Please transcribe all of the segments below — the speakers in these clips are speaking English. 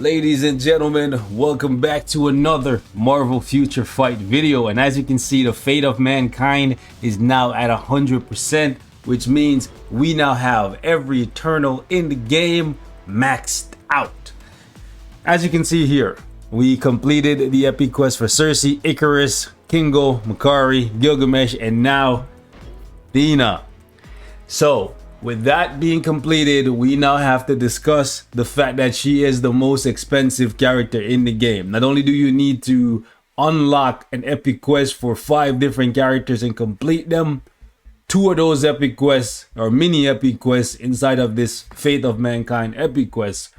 Ladies and gentlemen, welcome back to another Marvel Future Fight video. And as you can see, the fate of mankind is now at 100%, which means we now have every Eternal in the game maxed out. As you can see here, we completed the epic quest for Cersei, Icarus, Kingo, Makari, Gilgamesh, and now Thina. So with that being completed, we now have to discuss the fact that she is the most expensive character in the game. Not only do you need to unlock an epic quest for 5 different characters and complete them, 2 of those epic quests or mini epic quests inside of this Fate of Mankind epic quest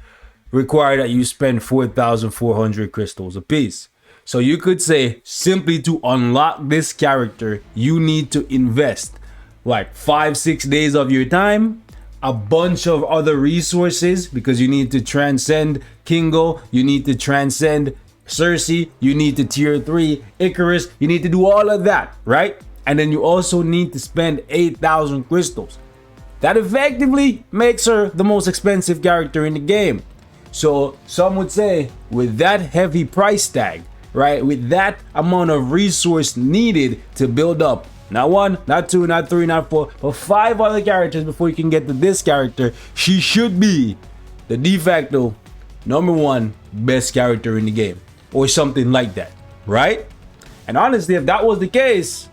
require that you spend 4,400 crystals apiece. So you could say simply to unlock this character, you need to invest like 5-6 days of your time, a bunch of other resources, because you need to transcend Kingo, you need to transcend Cersei, you need to tier 3 Icarus, you need to do all of that, right? And then you also need to spend 8,000 crystals. That effectively makes her the most expensive character in the game. So some would say with that heavy price tag, right, with that amount of resource needed to build up not 1, not 2, not 3, not 4, but 5 other characters before you can get to this character, she should be the de facto #1 best character in the game, or something like that, right? And honestly, if that was the case,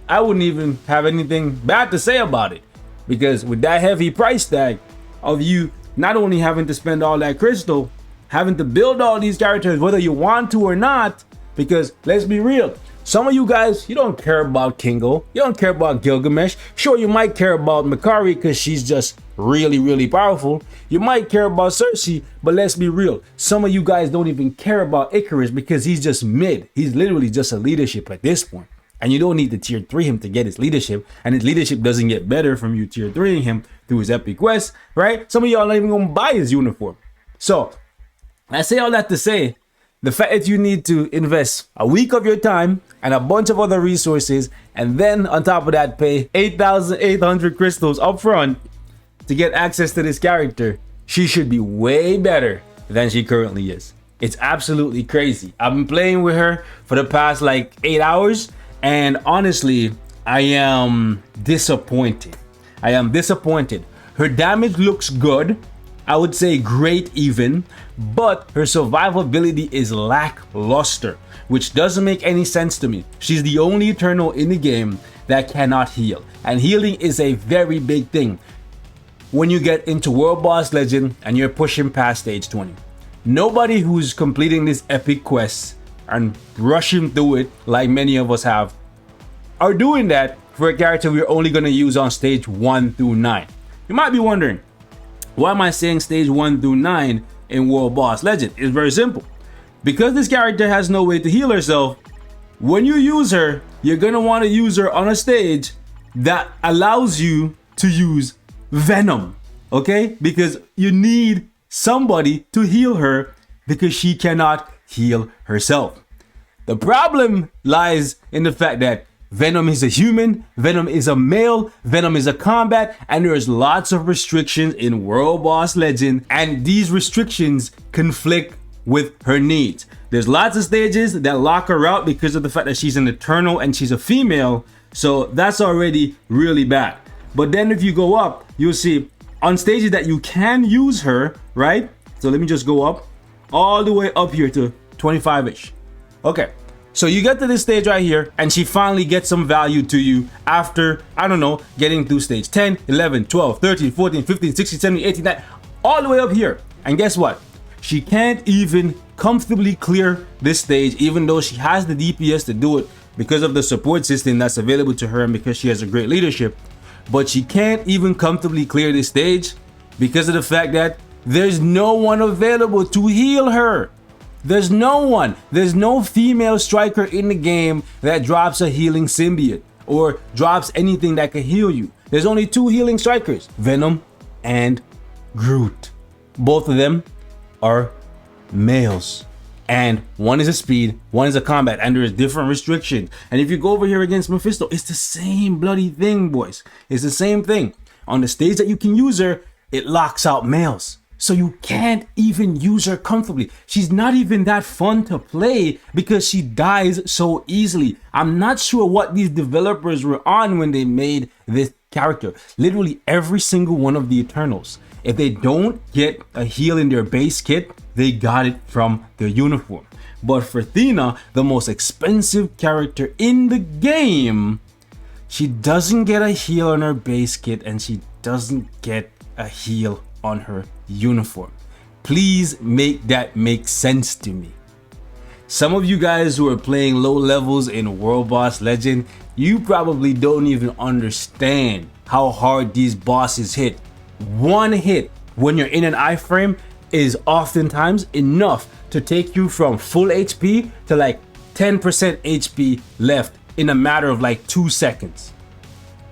I wouldn't even have anything bad to say about it, because with that heavy price tag of you not only having to spend all that crystal, having to build all these characters whether you want to or not, because let's be real, some of you guys, you don't care about Kingo, you don't care about Gilgamesh. Sure, you might care about Makari because she's just really powerful. You might care about Cersei, but let's be real, some of you guys don't even care about Icarus because he's just mid. He's literally just a leadership at this point. And you don't need to tier 3 him to get his leadership, and his leadership doesn't get better from you tier 3ing him through his epic quest, right? Some of y'all not even gonna buy his uniform. So I say all that to say, the fact that you need to invest a week of your time and a bunch of other resources, and then on top of that pay 8,800 crystals up front to get access to this character, she should be way better than she currently is. It's absolutely crazy. I've been playing with her for the past like 8 hours, and honestly, I am disappointed. Her damage looks good. I would say great even, but her survivability is lackluster, which doesn't make any sense to me. She's the only Eternal in the game that cannot heal, and healing is a very big thing when you get into World Boss Legend and you're pushing past stage 20. Nobody who's completing this epic quest and rushing through it like many of us have are doing that for a character we're only going to use on stage 1 through 9. You might be wondering, why am I saying stage 1 through 9 in World Boss Legend? It's very simple. Because this character has no way to heal herself, when you use her, you're going to want to use her on a stage that allows you to use Venom, okay? Because you need somebody to heal her because she cannot heal herself. The problem lies in the fact that Venom is a human, Venom is a male, Venom is a combat, and there's lots of restrictions in World Boss Legend, and these restrictions conflict with her needs. There's lots of stages that lock her out because of the fact that she's an Eternal and she's a female, so that's already really bad. But then if you go up, you'll see on stages that you can use her, right? So let me just go up all the way up here to 25-ish. Okay. So you get to this stage right here, and she finally gets some value to you after, I don't know, getting through stage 10, 11, 12, 13, 14, 15, 16, 17, 18, 19, all the way up here. And guess what? She can't even comfortably clear this stage, even though she has the DPS to do it because of the support system that's available to her and because she has a great leadership. But she can't even comfortably clear this stage because of the fact that there's no one available to heal her. There's no one. There's no female striker in the game that drops a healing symbiote or drops anything that can heal you. There's only 2 healing strikers, Venom and Groot. Both of them are males. And one is a speed, one is a combat, and there's different restrictions. And if you go over here against Mephisto, it's the same bloody thing, boys. It's the same thing. On the stage that you can use her, it locks out males. So you can't even use her comfortably. She's not even that fun to play because she dies so easily. I'm not sure what these developers were on when they made this character. Literally every single one of the Eternals, if they don't get a heal in their base kit, they got it from their uniform. But for Thina, the most expensive character in the game, she doesn't get a heal on her base kit and she doesn't get a heal on her uniform. Please make that make sense to me. Some of you guys who are playing low levels in World Boss Legend, you probably don't even understand how hard these bosses hit. One hit when you're in an iframe is oftentimes enough to take you from full HP to like 10% HP left in a matter of like 2 seconds.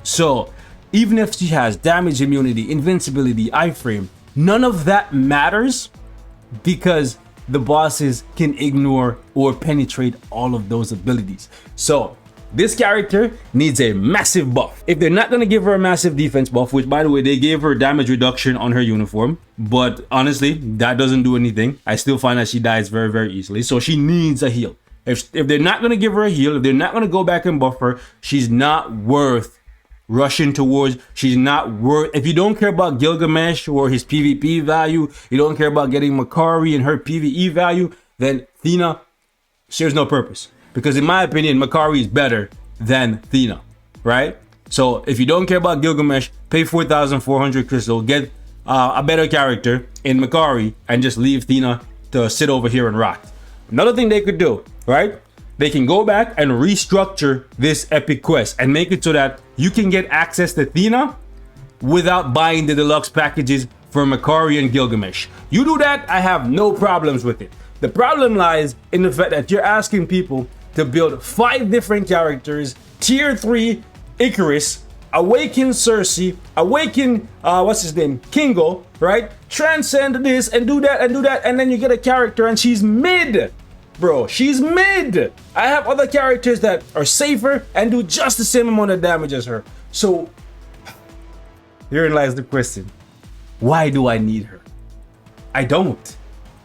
So even if she has damage immunity, invincibility, iframe, none of that matters because the bosses can ignore or penetrate all of those abilities. So this character needs a massive buff. If they're not going to give her a massive defense buff, which by the way, they gave her damage reduction on her uniform, but honestly, that doesn't do anything. I still find that she dies very, very easily. So she needs a heal. If they're not going to give her a heal, if they're not going to go back and buff her, she's not worth rushing towards. She's not worth. If you don't care about Gilgamesh or his PvP value, you don't care about getting Makari and her PvE value, then Thina serves no purpose. Because in my opinion, Makari is better than Thina, right? So if you don't care about Gilgamesh, pay 4,400 crystal, get a better character in Makari, and just leave Thina to sit over here and rock. Another thing they could do, right? They can go back and restructure this epic quest and make it so that you can get access to Thina without buying the deluxe packages for Makari and Gilgamesh. You do that, I have no problems with it. The problem lies in the fact that you're asking people to build 5 different characters, tier 3 Icarus, awaken Cersei, awaken what's his name, Kingo, right? Transcend this and do that, and then you get a character and she's mid. Bro, she's mid. I have other characters that are safer and do just the same amount of damage as her. So herein lies the question. Why do I need her? I don't,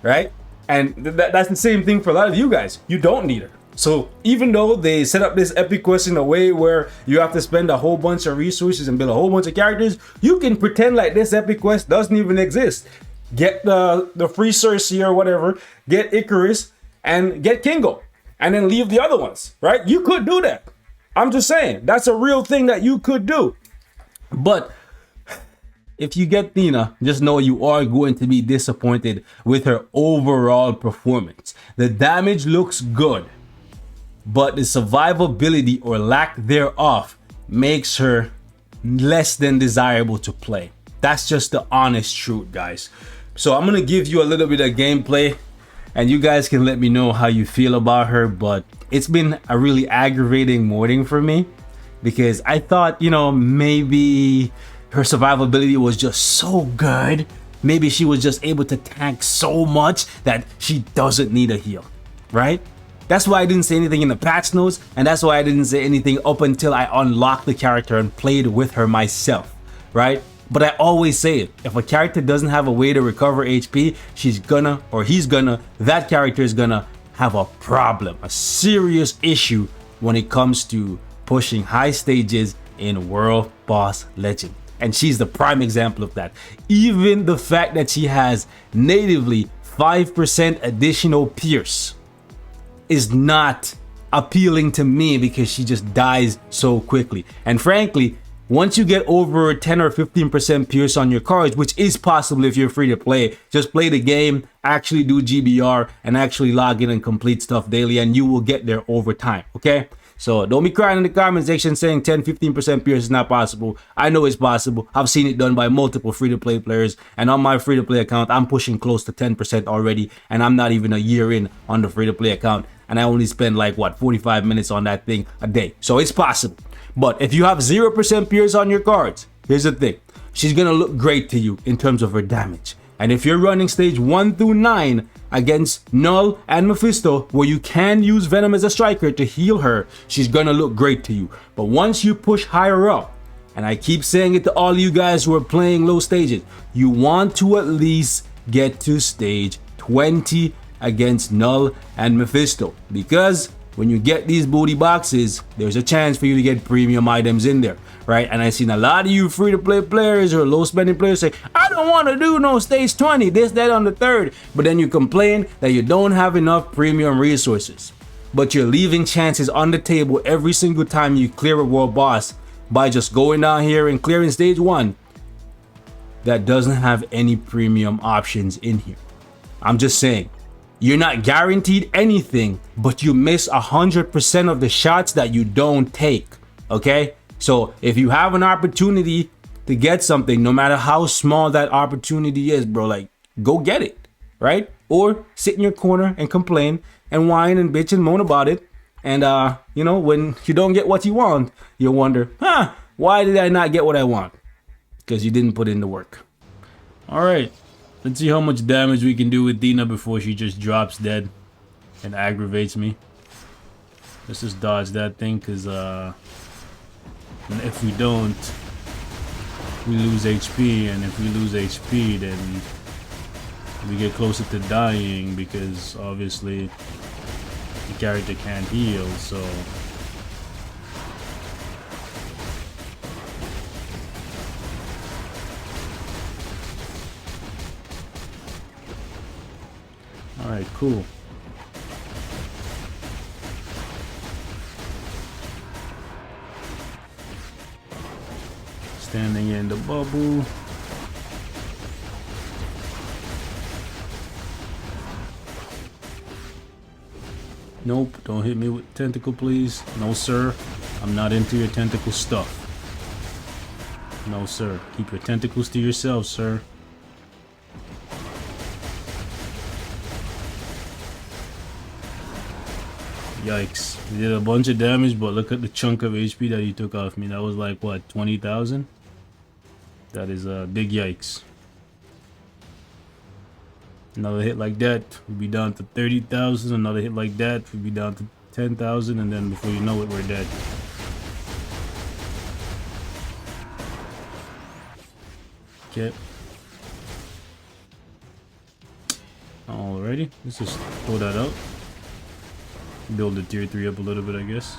right? And that's the same thing for a lot of you guys. You don't need her. So even though they set up this epic quest in a way where you have to spend a whole bunch of resources and build a whole bunch of characters, you can pretend like this epic quest doesn't even exist. Get the free Cersei or whatever, get Icarus, and get Kingo, and then leave the other ones, right? You could do that. I'm just saying, that's a real thing that you could do. But if you get Thina, just know you are going to be disappointed with her overall performance. The damage looks good, but the survivability or lack thereof makes her less than desirable to play. That's just the honest truth, guys. So I'm gonna give you a little bit of gameplay and you guys can let me know how you feel about her. But it's been a really aggravating morning for me because I thought, you know, maybe her survivability was just so good. Maybe she was just able to tank so much that she doesn't need a heal, right? That's why I didn't say anything in the patch notes, and that's why I didn't say anything up until I unlocked the character and played with her myself, right? But I always say it, if a character doesn't have a way to recover HP, she's gonna, or he's gonna, that character is gonna have a problem, a serious issue when it comes to pushing high stages in World Boss Legend. And she's the prime example of that. Even the fact that she has natively 5% additional pierce is not appealing to me because she just dies so quickly. And frankly, once you get over 10 or 15% pierce on your cards, which is possible if you're free to play, just play the game, actually do GBR, and actually log in and complete stuff daily, and you will get there over time, okay? So don't be crying in the comment section saying 10-15% pierce is not possible. I know it's possible. I've seen it done by multiple free-to-play players, and on my free-to-play account, I'm pushing close to 10% already, and I'm not even a year in on the free-to-play account, and I only spend like, what, 45 minutes on that thing a day. So it's possible. But if you have 0% pierce on your cards, here's the thing. She's going to look great to you in terms of her damage. And if you're running stage 1 through 9 against Null and Mephisto, where you can use Venom as a striker to heal her, she's going to look great to you. But once you push higher up, and I keep saying it to all you guys who are playing low stages, you want to at least get to stage 20 against Null and Mephisto, because when you get these booty boxes, there's a chance for you to get premium items in there, right? And I've seen a lot of you free-to-play players or low-spending players say, I don't want to do no stage 20, this, that, on the third. But then you complain that you don't have enough premium resources. But you're leaving chances on the table every single time you clear a world boss by just going down here and clearing stage 1 that doesn't have any premium options in here. I'm just saying. You're not guaranteed anything, but you miss 100% of the shots that you don't take, okay? So if you have an opportunity to get something, no matter how small that opportunity is, bro, like, go get it, right? Or sit in your corner and complain and whine and bitch and moan about it. And, you know, when you don't get what you want, you'll wonder, why did I not get what I want? Because you didn't put in the work. All right. Let's see how much damage we can do with Thina before she just drops dead and aggravates me. Let's just dodge that thing, because if we don't, we lose HP, and if we lose HP, then we get closer to dying, because obviously the character can't heal, so... Alright, cool. Standing in the bubble. Nope, don't hit me with tentacle, please. No, sir. I'm not into your tentacle stuff. No, sir. Keep your tentacles to yourself, sir. Yikes. He did a bunch of damage, but look at the chunk of HP that he took off me. That was like, what, 20,000? That is a big yikes. Another hit like that, we'd be down to 30,000. Another hit like that, we'd be down to 10,000. And then before you know it, we're dead. Okay. Alrighty, let's just pull that out. Build the tier 3 up a little bit, I guess.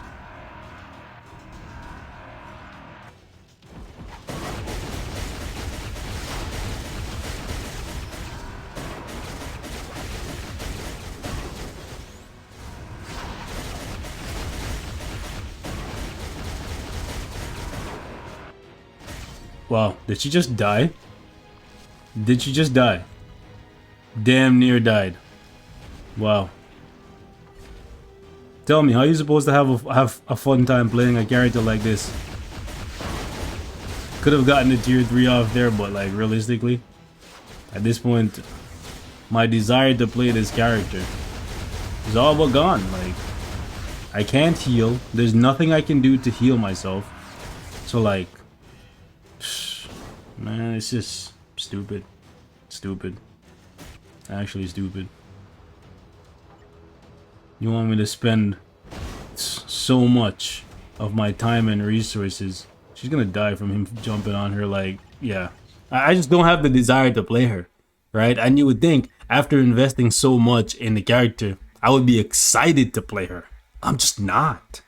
Wow, did she just die? Did she just die? Damn near died. Wow. Tell me, how are you supposed to have a fun time playing a character like this? Could have gotten the tier 3 off there, but like realistically, at this point, my desire to play this character is all but gone. Like, I can't heal. There's nothing I can do to heal myself. So like, man, it's just stupid. Stupid. Actually stupid. You want me to spend so much of my time and resources? She's gonna die from him jumping on her, like, yeah. I just don't have the desire to play her, right? And you would think, after investing so much in the character, I would be excited to play her. I'm just not.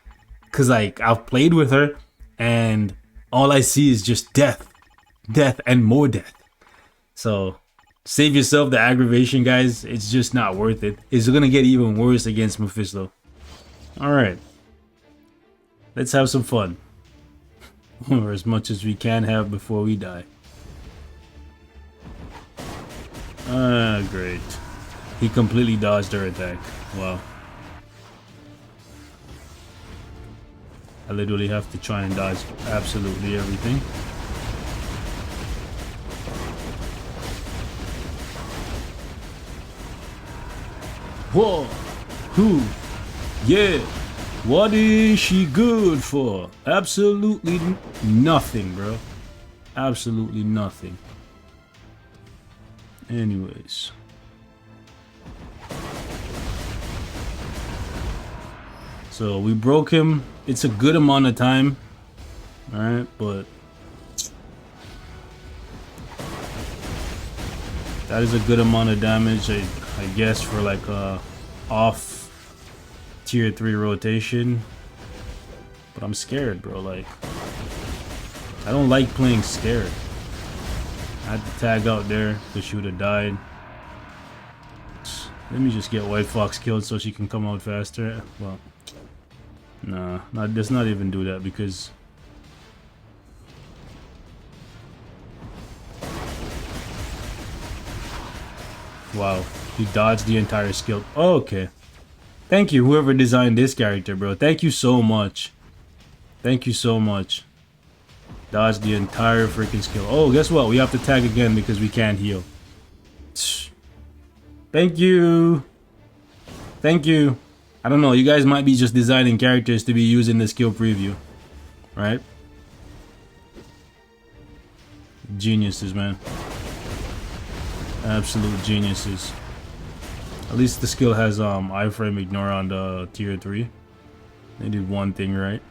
Cause like, I've played with her, and all I see is just death. Death and more death. So... save yourself the aggravation, guys. It's just not worth it. It's gonna get even worse against Mephisto. Alright. Let's have some fun. Or as much as we can have before we die. Great. He completely dodged her attack. Wow. I literally have to try and dodge absolutely everything. Whoa, who, yeah, what is she good for? Absolutely nothing, bro. Absolutely nothing. Anyways. So we broke him. It's a good amount of time. Alright, but That is a good amount of damage, I guess, for like a off tier 3 rotation. But I'm scared, bro. Like, I don't like playing scared. I had to tag out there because she would have died. Let me just get White Fox killed so she can come out faster. Well, nah, let's not even do that because wow, he dodged the entire skill. Oh, okay. Thank you, whoever designed this character, bro. Thank you so much. Thank you so much. Dodged the entire freaking skill. Oh, guess what? We have to tag again because we can't heal. Thank you. Thank you. I don't know. You guys might be just designing characters to be used in the skill preview. Right? Geniuses, man. Absolute geniuses. At least the skill has iframe ignore on the tier 3. They did one thing right.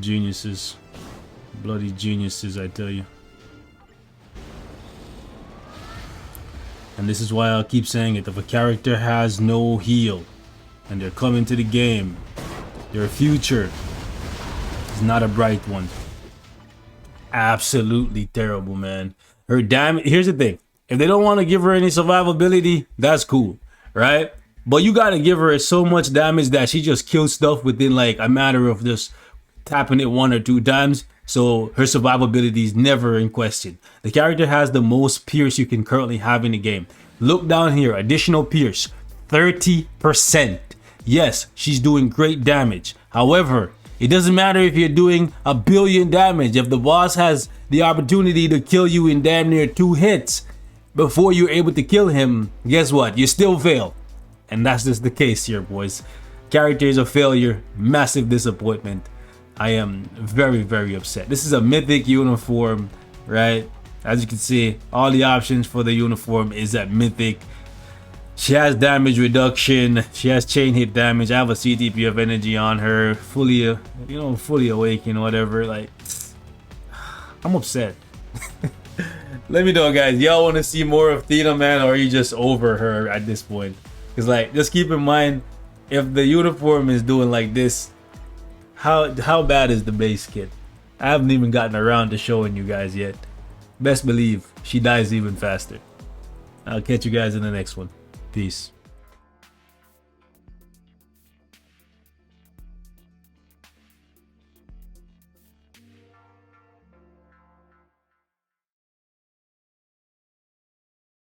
Geniuses. Bloody geniuses, I tell you. And this is why I'll keep saying it. If a character has no heal and they're coming to the game, their future is not a bright one. Absolutely terrible, man. Her damage. Here's the thing. If they don't want to give her any survivability, that's cool, right? But you gotta give her so much damage that she just kills stuff within like a matter of just tapping it 1 or 2 times. So her survivability is never in question. The character has the most pierce you can currently have in the game. Look down here, additional pierce, 30%. Yes, she's doing great damage. However, it doesn't matter if you're doing 1 billion damage. If the boss has the opportunity to kill you in damn near 2 hits before you're able to kill him, guess what? You still fail. And that's just the case here, boys. Character is a failure, massive disappointment. I am very, very upset. This is a mythic uniform, right? As you can see, all the options for the uniform is at mythic. She has damage reduction. She has chain hit damage. I have a CTP of energy on her. Fully, fully awakened, whatever. Like, I'm upset. Let me know, guys. Y'all want to see more of Thina, man, or are you just over her at this point? Because, like, just keep in mind, if the uniform is doing like this, how bad is the base kit? I haven't even gotten around to showing you guys yet. Best believe she dies even faster. I'll catch you guys in the next one. Peace.